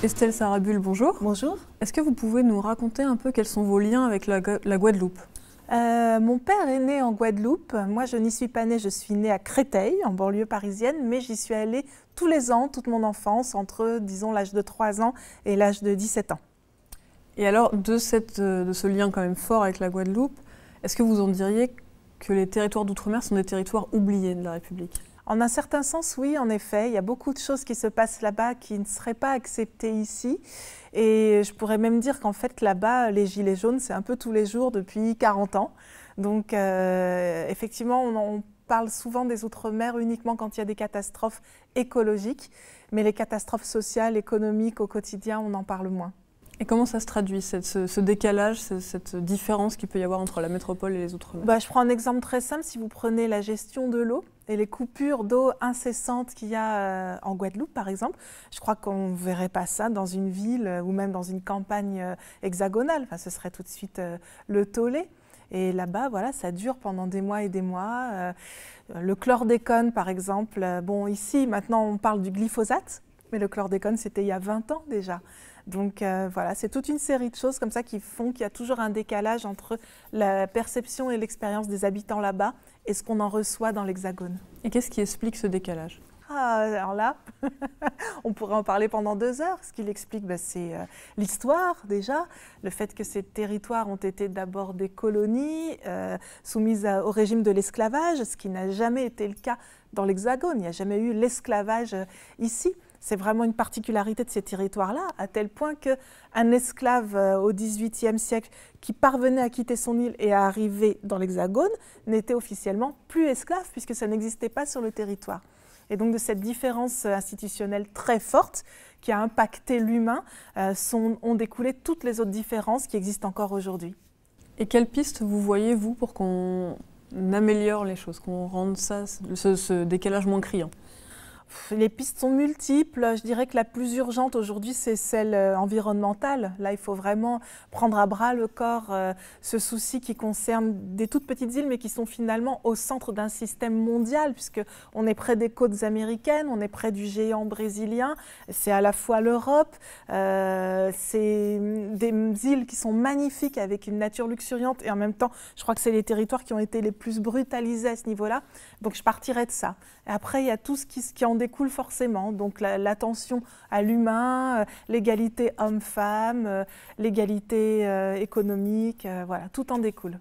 Estelle Sarabul, bonjour. Bonjour. Est-ce que vous pouvez nous raconter un peu quels sont vos liens avec la Guadeloupe? Mon père est né en Guadeloupe. Moi, je n'y suis pas née, je suis née à Créteil, en banlieue parisienne, mais j'y suis allée tous les ans, toute mon enfance, entre, disons, l'âge de 3 ans et l'âge de 17 ans. Et alors, de ce lien quand même fort avec la Guadeloupe, est-ce que vous en diriez que les territoires d'outre-mer sont des territoires oubliés de la République? En un certain sens, oui, en effet. Il y a beaucoup de choses qui se passent là-bas qui ne seraient pas acceptées ici. Et je pourrais même dire qu'en fait, là-bas, les gilets jaunes, c'est un peu tous les jours depuis 40 ans. Donc, effectivement, on parle souvent des Outre-mer uniquement quand il y a des catastrophes écologiques. Mais les catastrophes sociales, économiques au quotidien, on en parle moins. Et comment ça se traduit, ce décalage, cette différence qu'il peut y avoir entre la métropole et les Outre-mer? Je prends un exemple très simple. Si vous prenez la gestion de l'eau et les coupures d'eau incessantes qu'il y a en Guadeloupe, par exemple, je crois qu'on ne verrait pas ça dans une ville ou même dans une campagne hexagonale. Enfin, ce serait tout de suite le tollé. Et là-bas, voilà, ça dure pendant des mois et des mois. Le chlordécone, par exemple. Bon, ici, maintenant, on parle du glyphosate, mais le chlordécone, c'était il y a 20 ans déjà. Donc voilà, c'est toute une série de choses comme ça qui font qu'il y a toujours un décalage entre la perception et l'expérience des habitants là-bas et ce qu'on en reçoit dans l'Hexagone. Et qu'est-ce qui explique ce décalage? Alors là, on pourrait en parler pendant 2 heures. Ce qui l'explique, c'est l'histoire déjà, le fait que ces territoires ont été d'abord des colonies soumises au régime de l'esclavage, ce qui n'a jamais été le cas dans l'Hexagone. Il n'y a jamais eu l'esclavage ici. C'est vraiment une particularité de ces territoires-là, à tel point qu'un esclave au XVIIIe siècle qui parvenait à quitter son île et à arriver dans l'Hexagone n'était officiellement plus esclave, puisque ça n'existait pas sur le territoire. Et donc de cette différence institutionnelle très forte qui a impacté l'humain, ont découlé toutes les autres différences qui existent encore aujourd'hui. Et quelles pistes vous voyez, vous, pour qu'on améliore les choses, qu'on rende ce décalage moins criant? Les pistes sont multiples. Je dirais que la plus urgente aujourd'hui, c'est celle environnementale. Là, il faut vraiment prendre à bras le corps ce souci qui concerne des toutes petites îles, mais qui sont finalement au centre d'un système mondial, puisqu'on est près des côtes américaines, on est près du géant brésilien. C'est à la fois l'Europe, c'est des îles qui sont magnifiques avec une nature luxuriante, et en même temps, je crois que c'est les territoires qui ont été les plus brutalisés à ce niveau-là. Donc, je partirais de ça. Et après, il y a tout ce qui en découle forcément, donc l'attention à l'humain, l'égalité homme-femme, l'égalité économique, voilà, tout en découle.